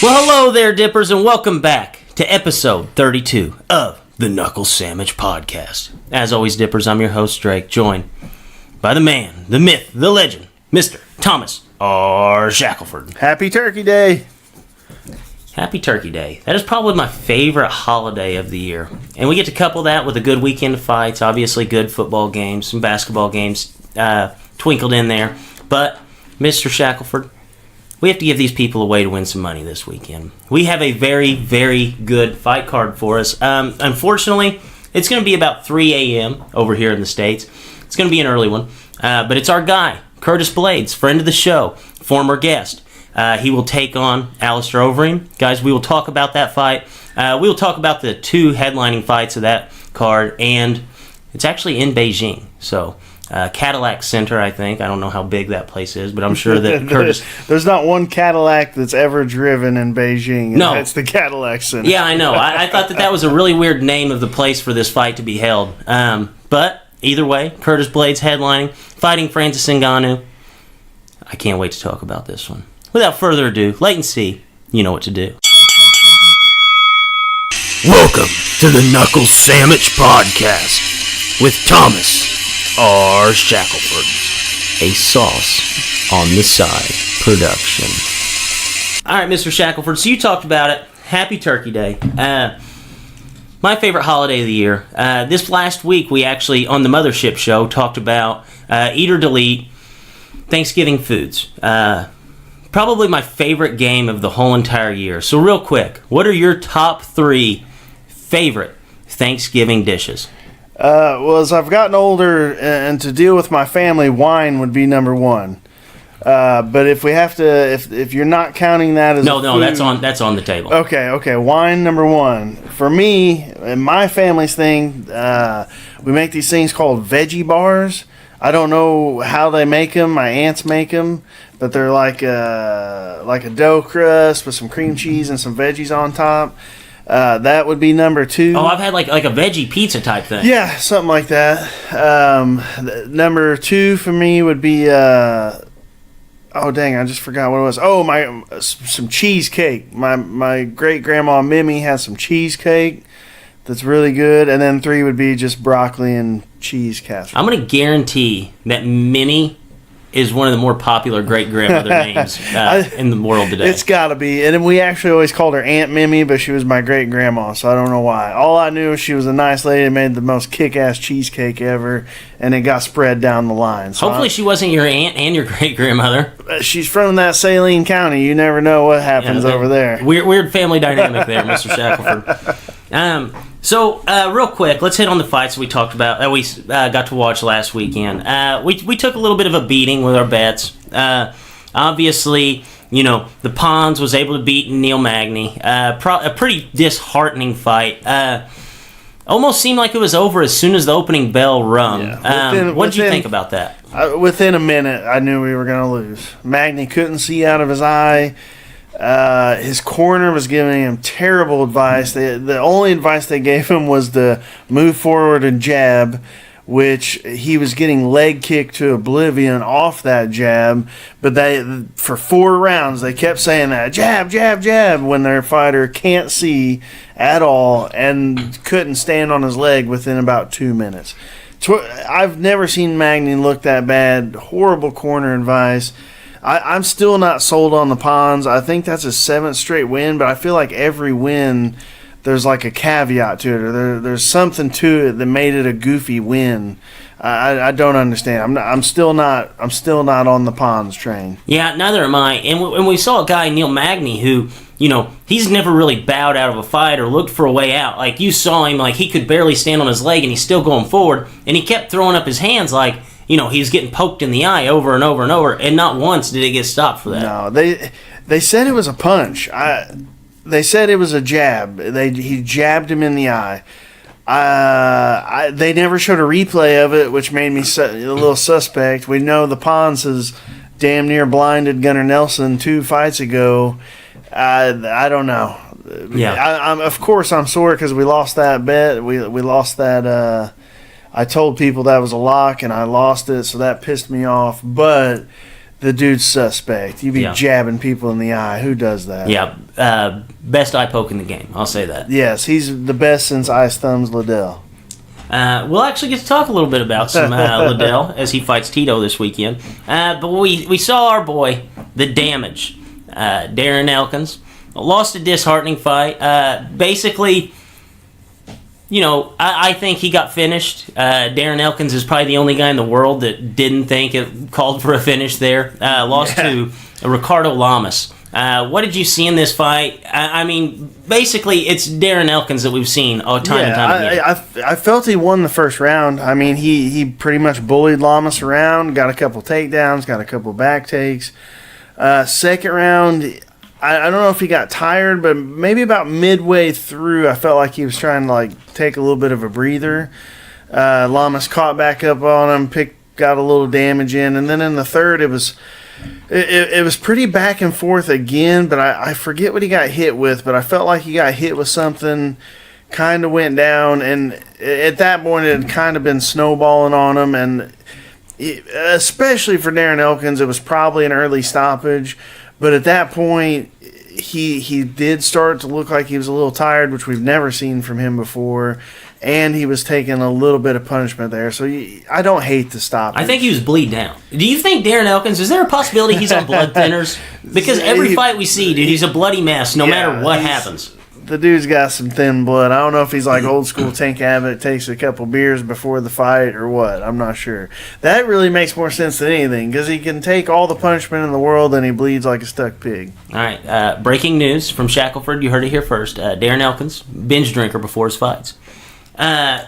Well, hello there, Dippers, and welcome back to episode 32 of the Knuckle Sammich podcast. As always, Dippers, I'm your host, Drake, joined by the man, the myth, the legend, Mr. Thomas R. Shackelford. Happy Turkey Day! Happy Turkey Day. That is probably my favorite holiday of the year. And we get to couple that with a good weekend of fights, obviously good football games, some basketball games twinkled in there. But, Mr. Shackelford, we have to give these people a way to win some money this weekend. We have a very, very good fight card for us. Unfortunately, it's going to be about 3 a.m. over here in the States. It's going to be an early one. But it's our guy, Curtis Blades, friend of the show, former guest. He will take on Alistair Overeem. Guys, we will talk about that fight. We will talk about the two headlining fights of that card. And it's actually in Beijing. So... Cadillac Center, I think. I don't know how big that place is, but I'm sure that Curtis... There's not one Cadillac that's ever driven in Beijing. No. That's the Cadillac Center. Yeah, I know. I thought that was a really weird name of the place for this fight to be held. But either way, Curtis Blades headlining, fighting Francis Ngannou. I can't wait to talk about this one. Without further ado, wait and see. You know what to do. Welcome to the Knuckle Sammich podcast with Thomas R. Shackelford, a sauce on the side production. All right, Mr. Shackelford, so you talked about it. Happy Turkey Day. My favorite holiday of the year. This last week, we actually, on the Mothership Show, talked about Eat or Delete Thanksgiving foods. Probably my favorite game of the whole entire year. So real quick, what are your top 3 favorite Thanksgiving dishes? Well, as I've gotten older and to deal with my family, wine would be number 1. But if we have to, if you're not counting that as no, that's on the table. Okay, wine number 1 for me and my family's thing. We make these things called veggie bars. I don't know how they make them. My aunts make them, but they're like a dough crust with some cream cheese and some veggies on top. That would be number 2. Oh, I've had like a veggie pizza type thing. Yeah, something like that. Number 2 for me would be oh dang, I just forgot what it was. Oh, some cheesecake. My great grandma Mimi has some cheesecake that's really good, and then 3 would be just broccoli and cheese casserole. I'm gonna guarantee that Minnie is one of the more popular great-grandmother names in the world today. It's got to be. And we actually always called her Aunt Mimi, but she was my great-grandma, so I don't know why. All I knew is she was a nice lady and made the most kick-ass cheesecake ever, and it got spread down the line. So hopefully she wasn't your aunt and your great-grandmother. She's from that Saline County. You never know what happens over there. Weird family dynamic there, Mr. Shackelford. So, real quick, let's hit on the fights we talked about, that we got to watch last weekend. We took a little bit of a beating with our bets. Obviously, you know, the Pons was able to beat Neil Magny. A pretty disheartening fight. Almost seemed like it was over as soon as the opening bell rung. Yeah. What did you think about that? Within a minute, I knew we were going to lose. Magny couldn't see out of his eye. His corner was giving him terrible advice. The only advice they gave him was to move forward and jab, which he was getting leg kicked to oblivion off that jab. But for 4 rounds, they kept saying that, jab, jab, jab, when their fighter can't see at all and couldn't stand on his leg within about 2 minutes. I've never seen Magny look that bad. Horrible corner advice. I'm still not sold on the Pons. I think that's a 7th straight win, but I feel like every win there's like a caveat to it, or there's something to it that made it a goofy win. I don't understand. I'm still not on the Pons train. Yeah, neither am I. And we saw a guy, Neil Magny, who, you know, he's never really bowed out of a fight or looked for a way out. Like, you saw him, like, he could barely stand on his leg, and he's still going forward, and he kept throwing up his hands like, you know, he was getting poked in the eye over and over and over, and not once did it get stopped for that. No, they said it was a punch. They said it was a jab. He jabbed him in the eye. They never showed a replay of it, which made me a little suspect. We know the Pons has damn near blinded Gunnar Nelson 2 fights ago. I don't know. Yeah. Of course, I'm sore because we lost that bet. We lost that. I told people that was a lock, and I lost it, so that pissed me off. But the dude's suspect. You be Yeah. jabbing people in the eye. Who does that? Yeah, best eye poke in the game. I'll say that. Yes, he's the best since Ice Thumbs Liddell. We'll actually get to talk a little bit about some Liddell as he fights Tito this weekend. But we saw our boy, the Damage, Darren Elkins, lost a disheartening fight. Basically, I think he got finished. Darren Elkins is probably the only guy in the world that didn't think it called for a finish there. Lost to Ricardo Lamas. What did you see in this fight? I mean, basically, it's Darren Elkins that we've seen time and time again. I felt he won the first round. I mean, he pretty much bullied Lamas around, got a couple takedowns, got a couple back takes. Second round, I don't know if he got tired, but maybe about midway through, I felt like he was trying to take a little bit of a breather. Lamas caught back up on him, got a little damage in, and then in the third, it was pretty back and forth again, but I forget what he got hit with, but I felt like he got hit with something, kind of went down, and at that point it had kind of been snowballing on him, and especially for Darren Elkins, it was probably an early stoppage, but at that point he did start to look like he was a little tired, which we've never seen from him before, and he was taking a little bit of punishment there. So I don't hate to stop. I think he was bleeding out. Do you think Darren Elkins, is there a possibility he's on blood thinners? Because every fight we see, dude, he's a bloody mess no matter what happens. The dude's got some thin blood. I don't know if he's like old school Tank Abbott, takes a couple beers before the fight or what. I'm not sure. That really makes more sense than anything because he can take all the punishment in the world and he bleeds like a stuck pig. All right. Breaking news from Shackelford. You heard it here first. Darren Elkins, binge drinker before his fights.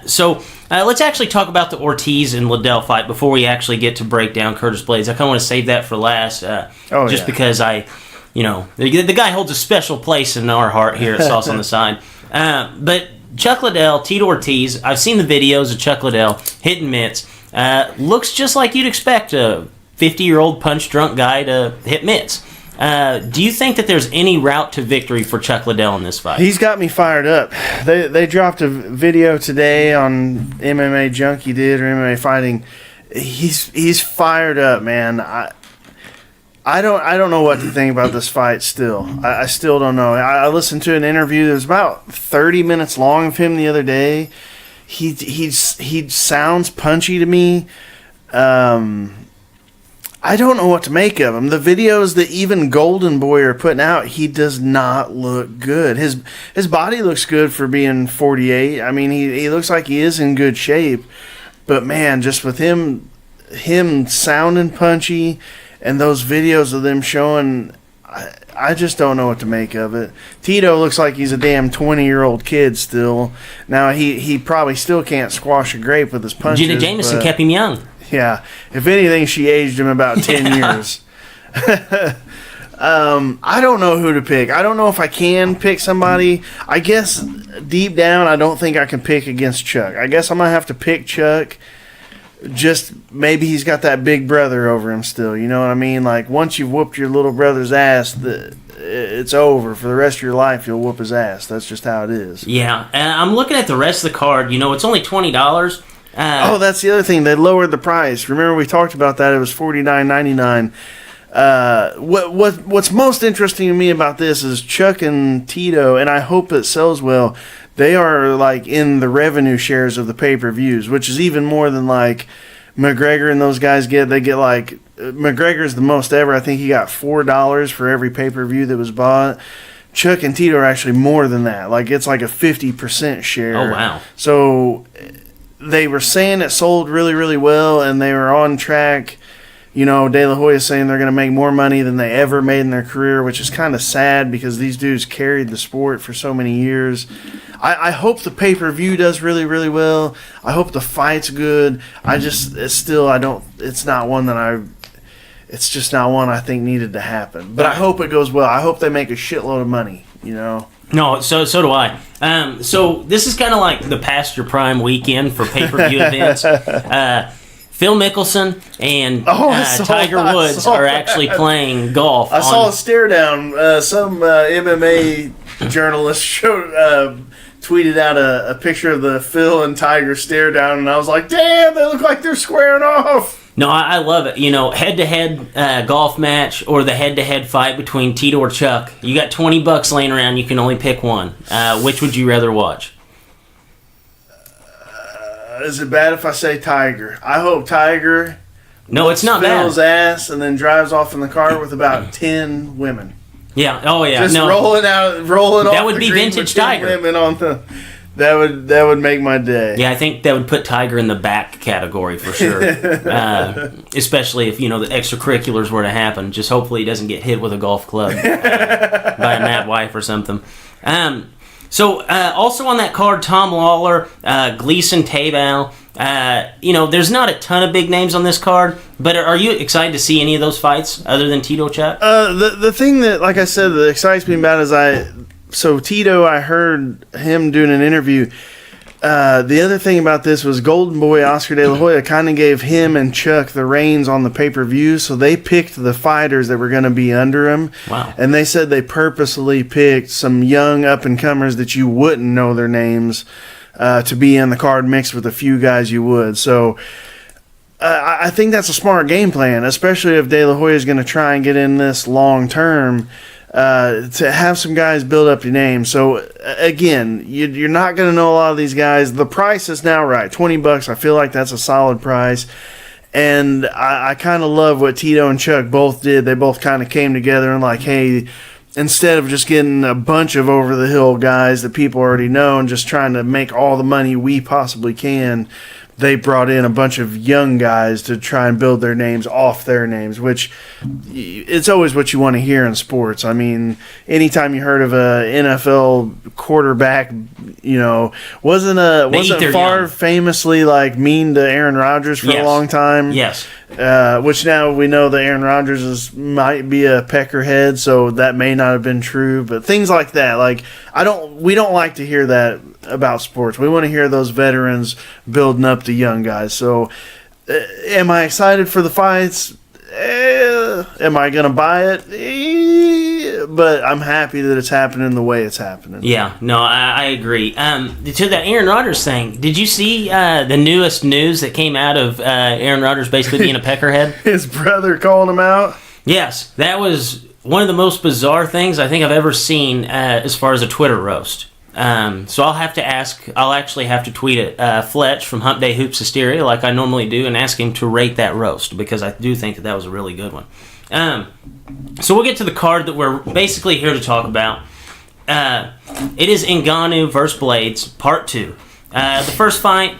So let's actually talk about the Ortiz and Liddell fight before we actually get to break down Curtis Blades. I kind of want to save that for last, because the guy holds a special place in our heart here at Sauce on the Side. But Chuck Liddell, Tito Ortiz, I've seen the videos of Chuck Liddell hitting mitts. Looks just like you'd expect a 50-year-old punch-drunk guy to hit mitts. Do you think that there's any route to victory for Chuck Liddell in this fight? He's got me fired up. They dropped a video today on MMA Junkie did or MMA Fighting. He's fired up, man. I don't know what to think about this fight still. I still don't know. I listened to an interview that was about 30 minutes long of him the other day. He sounds punchy to me. I don't know what to make of him. The videos that even Golden Boy are putting out, he does not look good. His body looks good for being 48. I mean, he looks like he is in good shape. But man, just with him sounding punchy and those videos of them showing, I just don't know what to make of it. Tito looks like he's a damn 20-year-old kid still. Now, he probably still can't squash a grape with his punches. Gina Jameson kept him young. Yeah. If anything, she aged him about 10 years. I don't know who to pick. I don't know if I can pick somebody. I guess deep down, I don't think I can pick against Chuck. I guess I'm going to have to pick Chuck. Just maybe he's got that big brother over him still. You know what I mean? Like, once you've whooped your little brother's ass, it's over. For the rest of your life, you'll whoop his ass. That's just how it is. Yeah. I'm looking at the rest of the card. It's only $20. That's the other thing. They lowered the price. Remember we talked about that. It was $49.99. What's most interesting to me about this is Chuck and Tito, and I hope it sells well. They are like in the revenue shares of the pay-per-views, which is even more than like McGregor and those guys get. They get like McGregor's the most ever. I think he got $4 for every pay-per-view that was bought. Chuck and Tito are actually more than that. Like it's like a 50% share. Oh wow! So they were saying it sold really, really well, and they were on track. De La Hoya is saying they're going to make more money than they ever made in their career, which is kind of sad because these dudes carried the sport for so many years. I hope the pay-per-view does really, really well. I hope the fight's good. It's not one I think needed to happen. But I hope it goes well. I hope they make a shitload of money, No, so do I. So this is kind of like the past your prime weekend for pay-per-view events. Phil Mickelson and Tiger Woods are actually playing golf. I saw a stare down. Some MMA journalist tweeted out a picture of the Phil and Tiger stare down, and I was like, damn, they look like they're squaring off. No, I love it. Head-to-head golf match or the head-to-head fight between Tito or Chuck. You got $20 laying around. You can only pick one. Which would you rather watch? Is it bad if I say Tiger? I hope Tiger. No, it's not bad. Fills ass and then drives off in the car with about 10 women. Yeah. Oh yeah. Just no. rolling off. That would the be green vintage with 10 Tiger. Women on the. That would make my day. Yeah, I think that would put Tiger in the back category for sure. Especially if, the extracurriculars were to happen. Just hopefully he doesn't get hit with a golf club by a mad wife or something. So also on that card, Tom Lawler, Gleason Tabal. There's not a ton of big names on this card, but are you excited to see any of those fights other than Tito Chuck? The thing that, like I said, that excites me about is So Tito, I heard him doing an interview. The other thing about this was Golden Boy Oscar De La Hoya kind of gave him and Chuck the reins on the pay-per-view, so they picked the fighters that were going to be under him. Wow. And they said they purposely picked some young up-and-comers that you wouldn't know their names to be in the card mixed with a few guys you would. So I think that's a smart game plan, especially if De La Hoya is going to try and get in this long-term. To have some guys build up your name. So again, you're not going to know a lot of these guys. The price is now right, $20. I feel like that's a solid price, and I kind of love what Tito and Chuck both did. They both kind of came together and like, hey, instead of just getting a bunch of over the hill guys that people already know and just trying to make all the money we possibly can, they brought in a bunch of young guys to try and build their names off their names, which it's always what you want to hear in sports. I mean, anytime you heard of a NFL quarterback, wasn't Favre famously like mean to Aaron Rodgers for a long time? Yes. Which now we know that Aaron Rodgers might be a peckerhead, so that may not have been true. But things like that, we don't like to hear that about sports. We want to hear those veterans building up the young guys. So, am I excited for the fights? Am I going to buy it? But I'm happy that it's happening the way it's happening. Yeah, no, I agree. To that Aaron Rodgers thing, did you see the newest news that came out of Aaron Rodgers basically being a peckerhead? His brother calling him out? Yes, that was one of the most bizarre things I think I've ever seen as far as a Twitter roast. So I'll actually have to tweet it, Fletch from Hump Day Hoops Hysteria, like I normally do, and ask him to rate that roast, because I do think that was a really good one. So we'll get to the card that we're basically here to talk about. It is Ngannou versus Blades, Part 2. The first fight,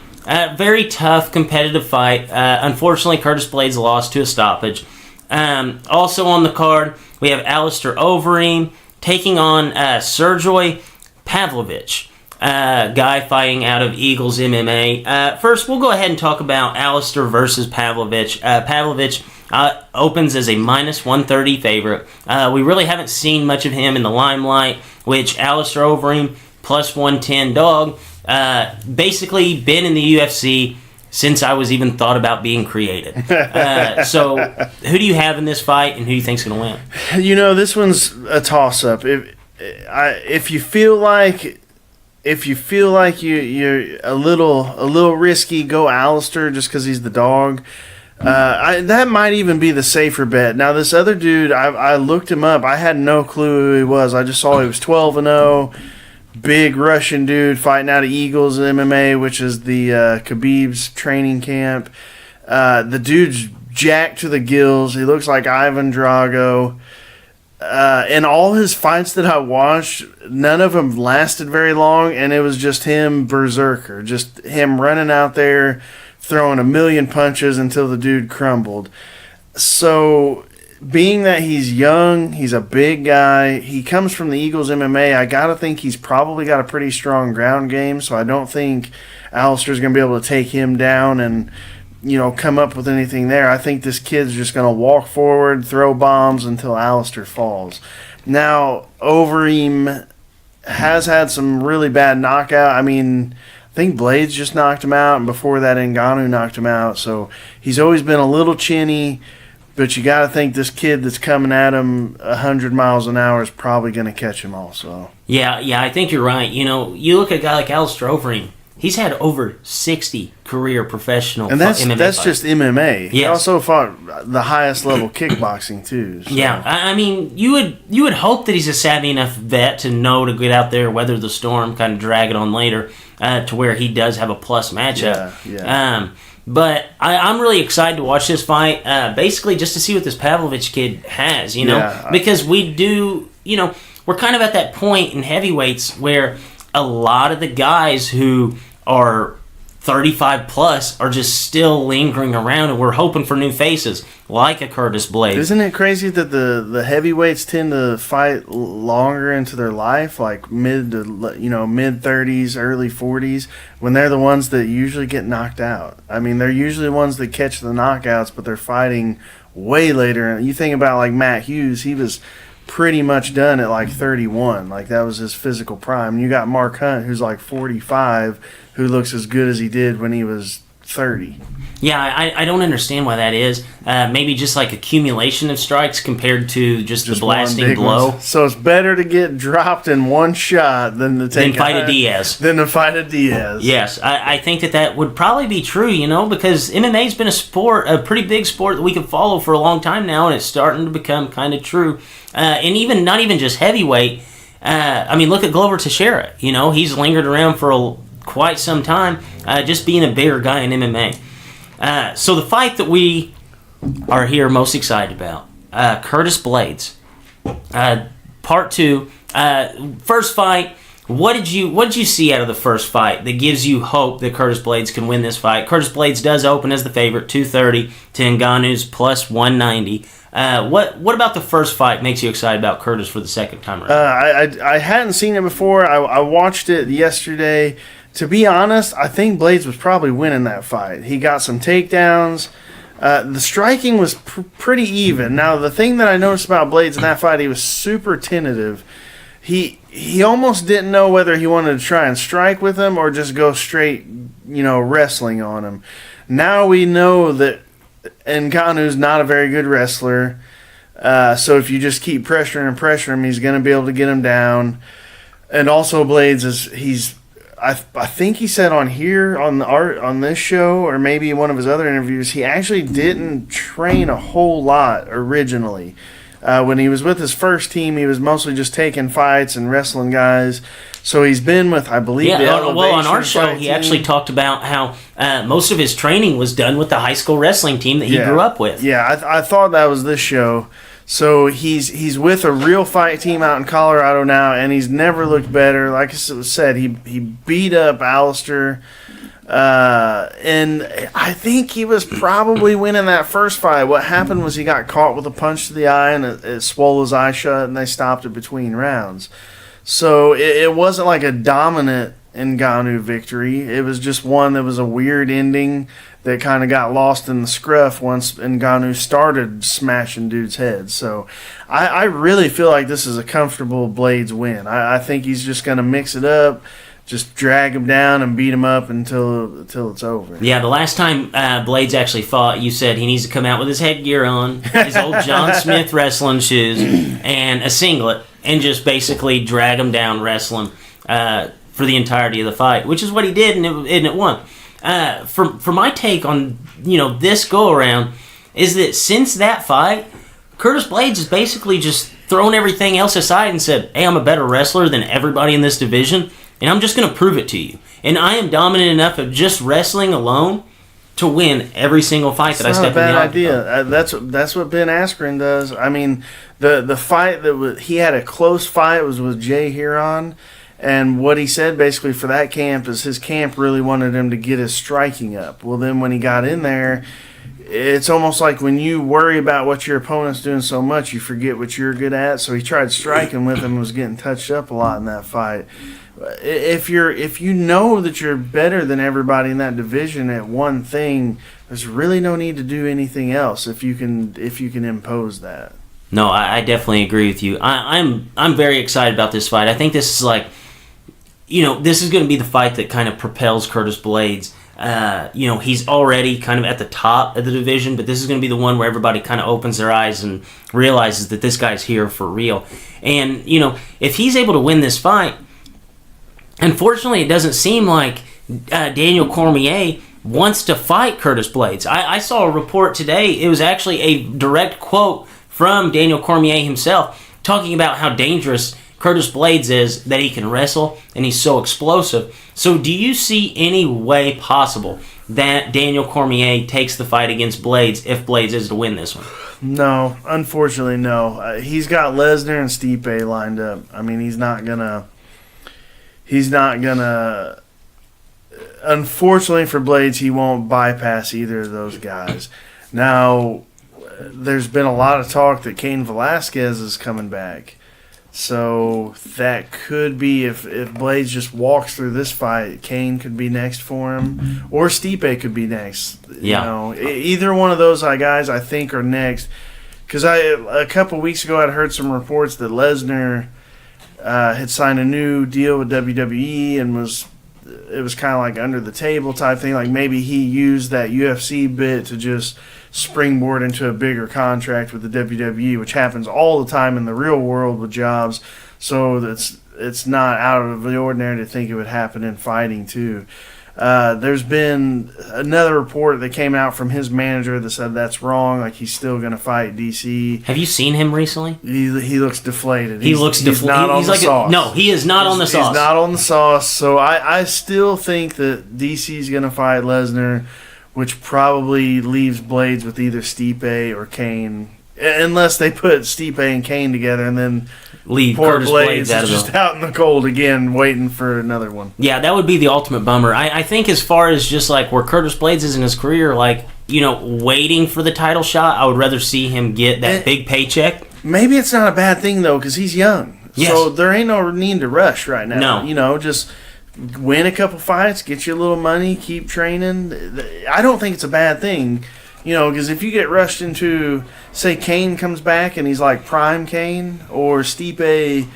very tough, competitive fight. Unfortunately, Curtis Blades lost to a stoppage. Also on the card, we have Alistair Overeem taking on Sergey Pavlovich, guy fighting out of Eagles MMA. First, we'll go ahead and talk about Alistair versus Pavlovich. Pavlovich opens as a minus 130 favorite. We really haven't seen much of him in the limelight, which Alistair Overeem, plus 110 dog, basically been in the UFC since I was even thought about being created. So, who do you have in this fight, and who do you think's going to win? This one's a toss-up. If you feel like you're a little risky, go Alistair just because he's the dog. That might even be the safer bet. Now this other dude, I looked him up. I had no clue who he was. I just saw he was 12-0, big Russian dude fighting out of Eagles MMA, which is the Khabib's training camp. The dude's jacked to the gills. He looks like Ivan Drago. And all his fights that I watched, none of them lasted very long, and it was just him berserker, just him running out there, throwing a million punches until the dude crumbled. So, being that he's young, he's a big guy, he comes from the Eagles MMA, I gotta think he's probably got a pretty strong ground game, so I don't think Alistair's gonna be able to take him down and come up with anything there. I think this kid's just going to walk forward, throw bombs until Alistair falls. Now, Overeem has had some really bad knockout. I mean, I think Blades just knocked him out, and before that, Ngannou knocked him out. So he's always been a little chinny, but you got to think this kid that's coming at him 100 miles an hour is probably going to catch him also. Yeah, I think you're right. You look at a guy like Alistair Overeem. He's had over 60 career professional and that's MMA that's fights. just MMA. He Yes. also fought the highest level kickboxing too. So. Yeah, I mean, you would hope that he's a savvy enough vet to know to get out there, weather the storm, kind of drag it on later, to where he does have a plus matchup. Yeah. But I'm really excited to watch this fight, basically just to see what this Pavlovich kid has, because we do, we're kind of at that point in heavyweights where a lot of the guys who are 35 plus are just still lingering around, and we're hoping for new faces like a Curtis Blades. Isn't it crazy that the heavyweights tend to fight longer into their life, like mid 30s, early 40s, when they're the ones that usually get knocked out? I mean, they're usually the ones that catch the knockouts, but they're fighting way later. You think about like Matt Hughes, he was pretty much done at like 31. Like that was his physical prime. You got Mark Hunt, who's like 45, who looks as good as he did when he was 30. Yeah, I don't understand why that is. Maybe just like accumulation of strikes compared to just the blasting blow. Ones. So it's better to get dropped in one shot than to fight a Diaz. Than to fight a Diaz. Yes, I think that would probably be true, because MMA's been a pretty big sport that we can follow for a long time now, and it's starting to become kind of true. And even not even just heavyweight. Look at Glover Teixeira. He's lingered around for quite some time, just being a bigger guy in MMA. So the fight that we are here most excited about, Curtis Blades, part 2. First fight. What did you see out of the first fight that gives you hope that Curtis Blades can win this fight? Curtis Blades does open as the favorite, 230 to Ngannou's plus 190. What about the first fight makes you excited about Curtis for the second time around? I hadn't seen it before. I watched it yesterday. To be honest, I think Blades was probably winning that fight. He got some takedowns. The striking was pretty even. Now, the thing that I noticed about Blades in that fight, he was super tentative. He almost didn't know whether he wanted to try and strike with him or just go straight, wrestling on him. Now we know that Ngannou's not a very good wrestler. So if you just keep pressuring him, he's going to be able to get him down. And also Blades I think he said on here on this show, or maybe one of his other interviews, he actually didn't train a whole lot originally. When he was with his first team, he was mostly just taking fights and wrestling guys. So he's been with, I believe, the Elevation on our show, he actually talked about how most of his training was done with the high school wrestling team that he grew up with. Yeah, I thought that was this show. So he's with a real fight team out in Colorado now, and he's never looked better. Like I said, he beat up Alistair, and I think he was probably winning that first fight. What happened was he got caught with a punch to the eye, and it swole his eye shut, and they stopped it between rounds. So it wasn't like a dominant Ngannou victory. It was just one that was a weird ending that kind of got lost in the scruff once Ngannou started smashing dudes' heads. So I really feel like this is a comfortable Blades win. I think he's just going to mix it up, just drag him down and beat him up until it's over. Yeah, the last time Blades actually fought, you said he needs to come out with his headgear on, his old John Smith wrestling shoes, and a singlet, and just basically drag him down, wrestle him for the entirety of the fight, which is what he did, and it won. For my take on this go around is that since that fight, Curtis Blades has basically just thrown everything else aside and said, "Hey, I'm a better wrestler than everybody in this division, and I'm just going to prove it to you. And I am dominant enough of just wrestling alone to win every single fight that I step in the octagon." Not a bad idea. That's what Ben Askren does. I mean, the fight he had a close fight was with Jay Huron. And what he said basically for that camp is his camp really wanted him to get his striking up. Well, then when he got in there, it's almost like when you worry about what your opponent's doing so much, you forget what you're good at. So he tried striking with him and was getting touched up a lot in that fight. If you know that you're better than everybody in that division at one thing, there's really no need to do anything else if you can impose that. No, I definitely agree with you. I'm very excited about this fight. I think this is like, this is going to be the fight that kind of propels Curtis Blades. He's already kind of at the top of the division, but this is going to be the one where everybody kind of opens their eyes and realizes that this guy's here for real. And, if he's able to win this fight, unfortunately, it doesn't seem like Daniel Cormier wants to fight Curtis Blades. I saw a report today. It was actually a direct quote from Daniel Cormier himself talking about how dangerous Curtis Blades is, that he can wrestle, and he's so explosive. So do you see any way possible that Daniel Cormier takes the fight against Blades if Blades is to win this one? No, unfortunately, no. He's got Lesnar and Stipe lined up. I mean, he's not gonna. Unfortunately for Blades, he won't bypass either of those guys. Now, there's been a lot of talk that Cain Velasquez is coming back. So that could be, if Blades just walks through this fight, Cain could be next for him, or Stipe could be next. Yeah. Either one of those guys I think are next. Because a couple weeks ago I'd heard some reports that Lesnar had signed a new deal with WWE and it was kind of like under the table type thing. Like maybe he used that UFC bit to just springboard into a bigger contract with the WWE, which happens all the time in the real world with jobs. So it's not out of the ordinary to think it would happen in fighting too. There's been another report that came out from his manager that said that's wrong. Like he's still going to fight DC. Have you seen him recently? He looks deflated. He looks deflated. He's not on the sauce. No, he is not on the sauce. He's not on the sauce. So I still think that DC's going to fight Lesnar, which probably leaves Blades with either Stipe or Cain, unless they put Stipe and Cain together and then leave poor Curtis Blades out of just out in the cold again, waiting for another one. Yeah, that would be the ultimate bummer. I think as far as just like where Curtis Blades is in his career, like, waiting for the title shot, I would rather see him get that big paycheck. Maybe it's not a bad thing, though, because he's young. Yes. So there ain't no need to rush right now. No. Just win a couple fights, get you a little money, keep training. I don't think it's a bad thing, because if you get rushed into, say, Cain comes back and he's like prime Cain, or Stipe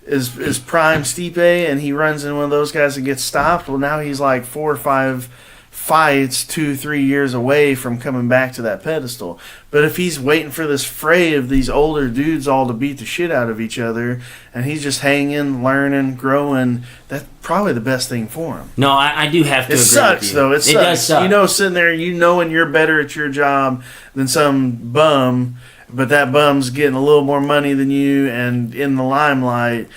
is prime Stipe and he runs in one of those guys and gets stopped, well, now he's like 4 or 5 fights 2-3 years away from coming back to that pedestal. But if he's waiting for this fray of these older dudes all to beat the shit out of each other, and he's just hanging, learning, growing, that's probably the best thing for him. No, I do have to agree sucks, with you. though. It sucks. Does suck. Sitting there, knowing you're better at your job than some bum, but that bum's getting a little more money than you and in the limelight.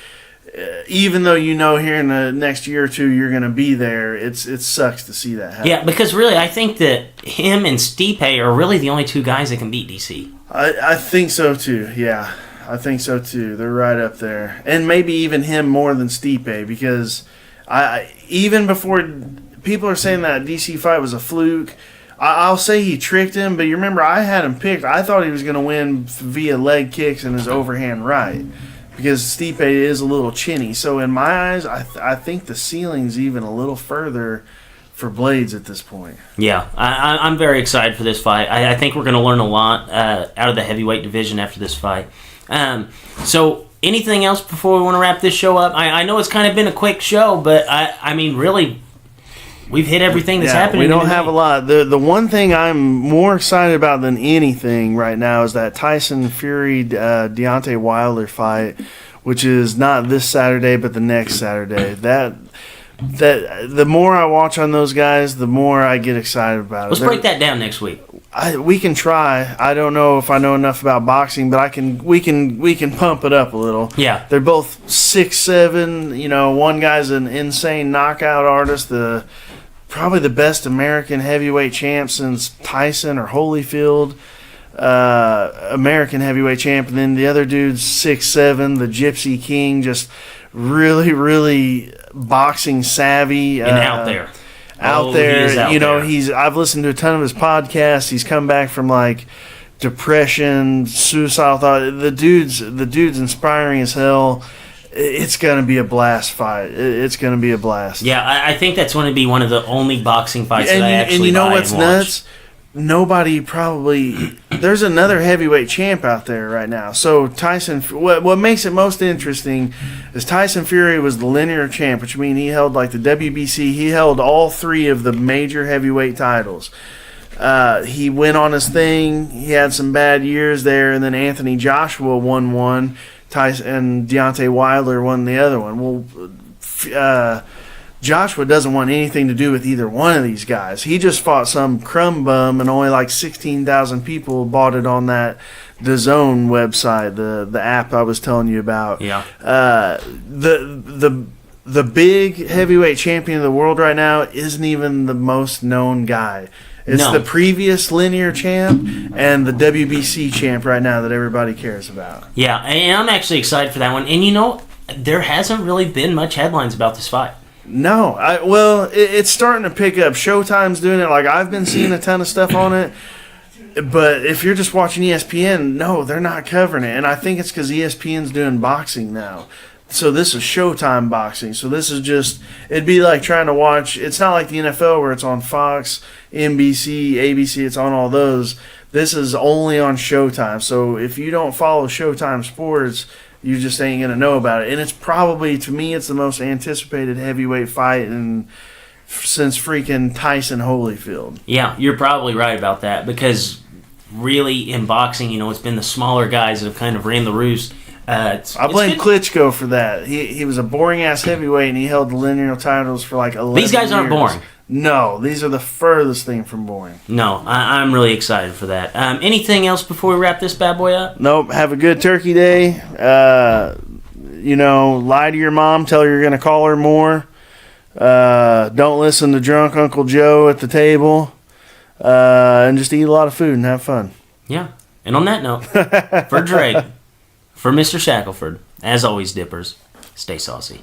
Even though here in the next year or two you're going to be there, it sucks to see that happen. Yeah, because really I think that him and Stipe are really the only two guys that can beat DC. I think so too, yeah. I think so too. They're right up there. And maybe even him more than Stipe, because even before people are saying that DC fight was a fluke, I'll say he tricked him, but you remember I had him picked. I thought he was going to win via leg kicks and his overhand right, because Stipe is a little chinny. So in my eyes, I think the ceiling's even a little further for Blades at this point. Yeah, I'm very excited for this fight. I think we're going to learn a lot out of the heavyweight division after this fight. So anything else before we want to wrap this show up? I know it's kind of been a quick show, but I mean, really, we've hit everything that's happening. We don't have a lot. The one thing I'm more excited about than anything right now is that Tyson Fury Deontay Wilder fight, which is not this Saturday but the next Saturday. That the more I watch on those guys, the more I get excited about it. Let's break that down next week. We can try. I don't know if I know enough about boxing, but we can pump it up a little. Yeah. They're both 6'7". One guy's an insane knockout artist, probably the best American heavyweight champ since Tyson or Holyfield, American heavyweight champ. And then the other dude's 6'7", the Gypsy King, just really, really boxing savvy. And out there. I've listened to a ton of his podcasts. He's come back from like depression, suicidal thought. The dude's inspiring as hell. It's going to be a blast fight. It's going to be a blast. Yeah, I think that's going to be one of the only boxing fights that I actually and you know what's watch. nuts? Nobody probably... There's another heavyweight champ out there right now. So Tyson... What makes it most interesting is Tyson Fury was the linear champ, which means he held like the WBC. He held all 3 of the major heavyweight titles. He went on his thing. He had some bad years there, and then Anthony Joshua won one. Tyson and Deontay Wilder won the other one. Well, Joshua doesn't want anything to do with either one of these guys. He just fought some crumb bum, and only like 16,000 people bought it on that DAZN website, the app I was telling you about. Yeah. The big heavyweight champion of the world right now isn't even the most known guy. It's the previous linear champ and the WBC champ right now that everybody cares about. Yeah, and I'm actually excited for that one. And there hasn't really been much headlines about this fight. No, it's starting to pick up. Showtime's doing it. Like, I've been seeing a ton of stuff on it. But if you're just watching ESPN, no, they're not covering it. And I think it's because ESPN's doing boxing now. So this is Showtime boxing. So this is just, it'd be like trying to watch, it's not like the NFL where it's on Fox, NBC, ABC, it's on all those. This is only on Showtime. So if you don't follow Showtime sports, you just ain't going to know about it. And it's probably, to me, it's the most anticipated heavyweight fight since freaking Tyson Holyfield. Yeah, you're probably right about that, because really in boxing, it's been the smaller guys that have kind of ran the roost. I blame Klitschko for that. He was a boring-ass heavyweight, and he held the linear titles for like 11 years. These guys aren't boring. No, these are the furthest thing from boring. No, I'm really excited for that. Anything else before we wrap this bad boy up? Nope. Have a good Turkey Day. Lie to your mom. Tell her you're going to call her more. Don't listen to drunk Uncle Joe at the table. And just eat a lot of food and have fun. Yeah. And on that note, for Drake, for Mr. Shackelford, as always, Dippers, stay saucy.